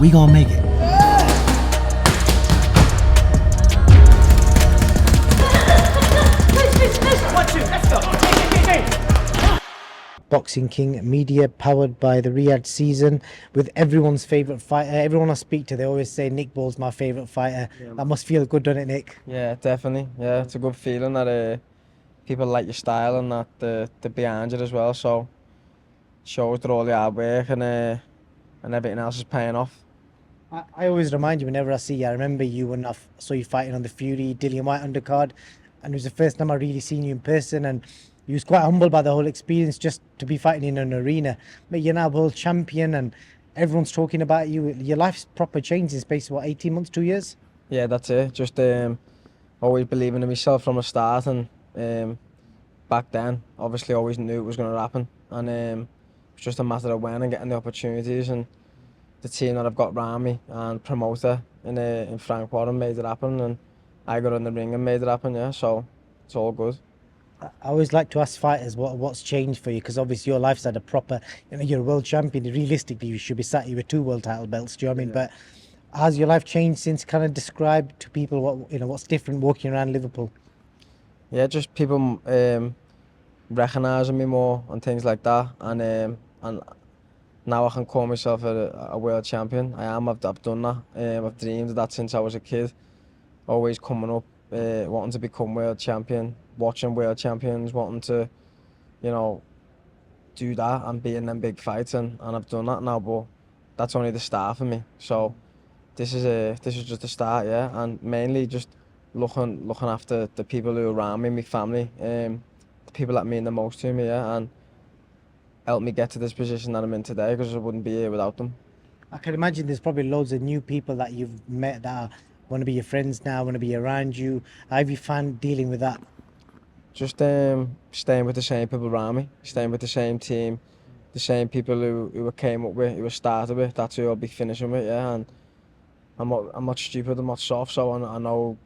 We gonna make it. Boxing King Media, powered by the Riyadh season, with everyone's favourite fighter. Everyone I speak to, they always say Nick Ball's my favourite fighter. That must feel good, doesn't it, Nick? Yeah, definitely. Yeah, it's a good feeling that people like your style and that they're behind you as well. So shows that all the hard work and everything else is paying off. I always remind you whenever I see you. I remember you when I saw you fighting on the Fury Dillian White undercard, and it was the first time I really seen you in person, and you was quite humbled by the whole experience just to be fighting in an arena. But you're now world champion, and everyone's talking about you. Your life's proper changed in space of what, 18 months, 2 years? Yeah, that's it. Just always believing in myself from the start, and back then, obviously, always knew it was going to happen, and it's just a matter of when and getting the opportunities, and the team that I've got around me and promoter in Frank Warren made it happen, and I got in the ring and made it happen. Yeah, so it's all good. I always like to ask fighters what's changed for you, because obviously your life's had a proper, you're a world champion. Realistically, you should be sat here with 2 world title belts. Do you know what I mean? But has your life changed since? Kind of describe to people what's different walking around Liverpool. Yeah, just people recognising me more and things like that, and now I can call myself a world champion. I am. I've done that. I've dreamed of that since I was a kid. Always coming up, wanting to become world champion, watching world champions, wanting to, do that and be in them big fights, and I've done that now. But that's only the start for me. So this is just the start, yeah. And mainly just looking after the people who are around me, my family, the people that mean the most to me, yeah, and help me get to this position that I'm in today, because I wouldn't be here without them. I can imagine there's probably loads of new people that you've met that want to be your friends now, want to be around you. How have you found dealing with that? Just staying with the same people around me, staying with the same team, the same people who I came up with, who I started with. That's who I'll be finishing with, yeah. And I'm not stupid, I'm not soft, so I know,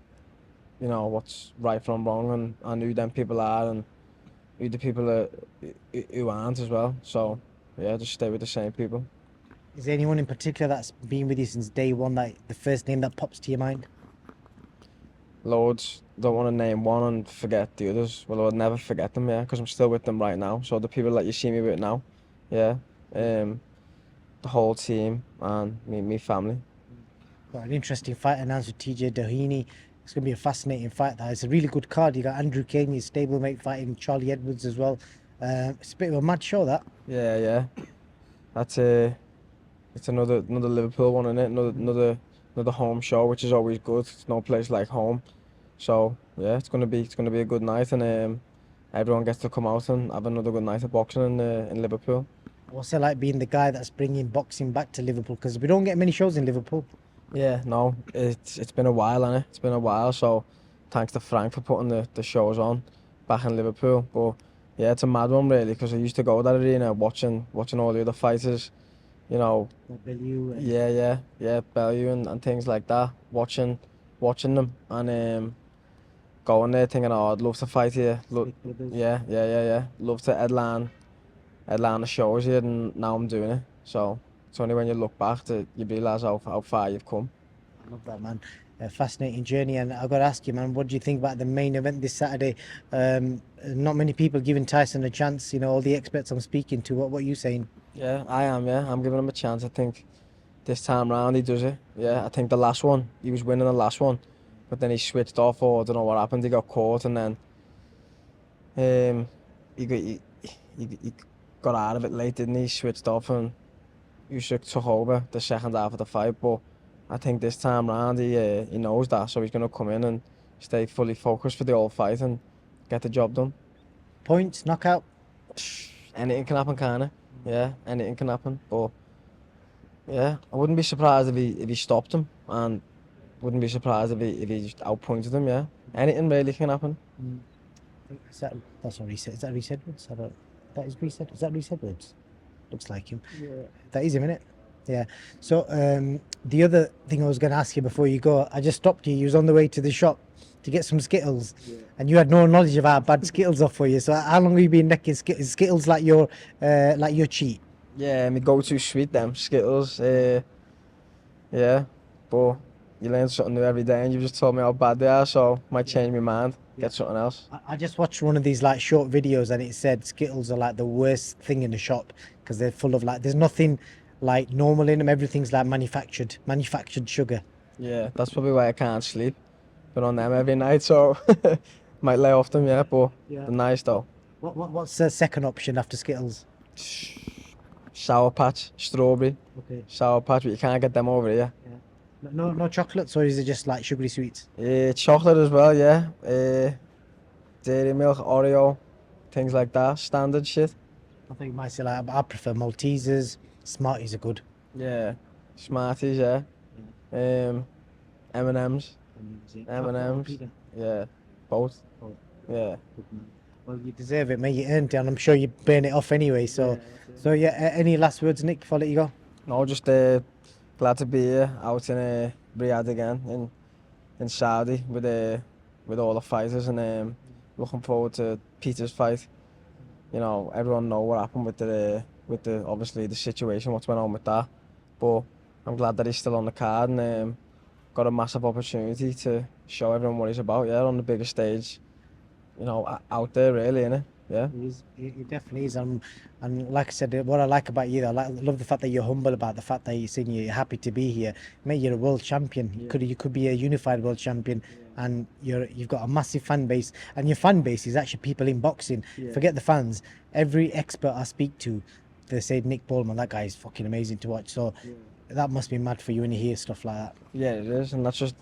what's right from wrong, and I knew them people are, and who the people are, who aren't as well. So yeah, just stay with the same people. Is there anyone in particular that's been with you since day one, that the first name that pops to your mind? Loads. Don't want to name one and forget the others. Well, I'll never forget them, yeah, because I'm still with them right now. So the people that you see me with now, yeah, the whole team and me family. Got an interesting fight announced with TJ Doheny. It's going to be a fascinating fight. It's a really good card. You got Andrew Kane, your stablemate, fighting Charlie Edwards as well. It's a bit of a mad show, that. Yeah. That's it's another Liverpool one, isn't it? Another home show, which is always good. It's no place like home. So yeah, it's gonna be a good night, and everyone gets to come out and have another good night of boxing in Liverpool. What's it like being the guy that's bringing boxing back to Liverpool? Because we don't get many shows in Liverpool. Yeah, no, it's been a while, hasn't it? It's been a while. So thanks to Frank for putting the shows on back in Liverpool. But yeah, it's a mad one really, because I used to go to that arena watching all the other fighters. Bellew, Yeah, Bellew and things like that. Watching them, and going there thinking, oh, I'd love to fight here. Yeah. Love to headline the shows here, and now I'm doing it. So it's only when you look back that you realise how far you've come. I love that, man. A fascinating journey. And I've got to ask you, man, what do you think about the main event this Saturday? Not many people giving Tyson a chance. All the experts I'm speaking to. What are you saying? Yeah, I am. Yeah, I'm giving him a chance. I think this time round he does it. Yeah, I think the last one he was winning the last one, but then he switched off, or I don't know what happened. He got caught, and then he got out of it late, didn't he? Switched off, and USYK took over the second half of the fight. But I think this time round he knows that, so he's gonna come in and stay fully focused for the whole fight and get the job done. Points, knockout. Anything can happen, kinda. Yeah, anything can happen. But yeah, I wouldn't be surprised if he stopped him, and wouldn't be surprised if he just outpointed him. Yeah, anything really can happen. That's what he said. Is that Reese Edwards? That is Reese Edwards. Is that Reese Edwards? Looks like him. Yeah. That is him, innit? Yeah. So the other thing I was going to ask you before you go, I just stopped you. You was on the way to the shop to get some Skittles, and you had no knowledge of how bad Skittles are for you. So how long have you been necking Skittles? Skittles like your cheat? Yeah, my go-to sweet, them Skittles. Yeah, but you learn something new every day, and you've just told me how bad they are, so might change my mind, get something else. I just watched one of these like short videos and it said Skittles are like the worst thing in the shop because they're full of like there's nothing like normal in them. Everything's like manufactured sugar. Yeah, that's probably why I can't sleep. Been on them every night, so might lay off them, yeah, but Yeah. they're nice though. What's the second option after Skittles? Sour Patch, strawberry, Okay. Sour Patch, but you can't get them over here. No chocolates, or is it just like sugary sweets? Chocolate as well, yeah. Dairy milk, Oreo, things like that, standard shit. I think you might say like I prefer Maltesers. Smarties are good. Yeah, Smarties, yeah. M&Ms, M&Ms, yeah, both, yeah. Well, you deserve it, mate. You earned it, and I'm sure you burn it off anyway. So yeah. Any last words, Nick, before I let you go? No, just glad to be here out in Riyadh again in Saudi with all the fighters, and looking forward to Peter's fight. You know, everyone know what happened with the obviously the situation, what's went on with that, but I'm glad that he's still on the card, and got a massive opportunity to show everyone what he's about, yeah, on the biggest stage, you know, out there really, innit? Yeah. He definitely is, and like I said, what I like about you, love the fact that you're humble about the fact that you're saying you're happy to be here. Mate, you're a world champion. You could be a unified world champion, and you've got a massive fan base, and your fan base is actually people in boxing. Forget the fans. Every expert I speak to, they say Nick Ballman, that guy is fucking amazing to watch. So that must be mad for you when you hear stuff like that. Yeah, it is, and that's just,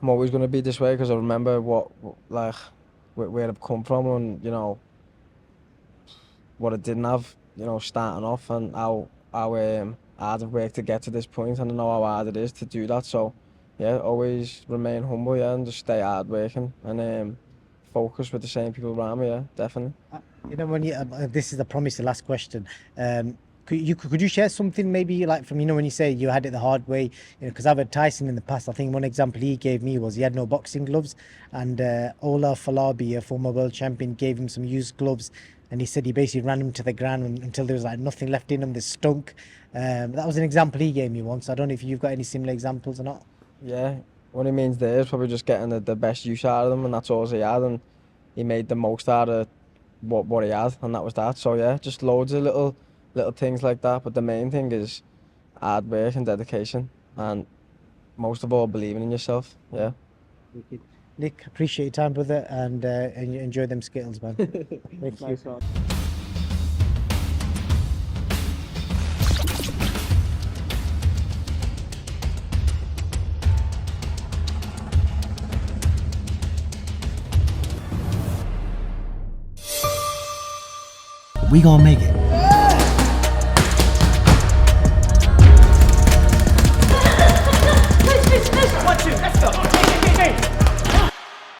I'm always going to be this way because I remember like where I've come from, and you know what I didn't have, you know, starting off, and how hard I've worked to get to this point, and I know how hard it is to do that. So yeah, always remain humble, yeah, and just stay hard working, and focus with the same people around me, yeah, definitely. You know, when you this is the promise, the last question. Could you share something maybe like from, you know, when you say you had it the hard way, you know, because I've had Tyson in the past. I think one example he gave me was he had no boxing gloves, and Ola Falabi, a former world champion, gave him some used gloves, and he said he basically ran them to the ground until there was like nothing left in them. They stunk. That was an example he gave me once. I don't know if you've got any similar examples or not. Yeah, what he means there is probably just getting the best use out of them, and that's all he had, and he made the most out of what he had, and that was that. So yeah, just loads of little things like that, but the main thing is hard work and dedication, and most of all believing in yourself. Yeah. Nick, appreciate your time, brother, and enjoy them Skittles, man. Thank you. We gonna make it. One, two, let's go.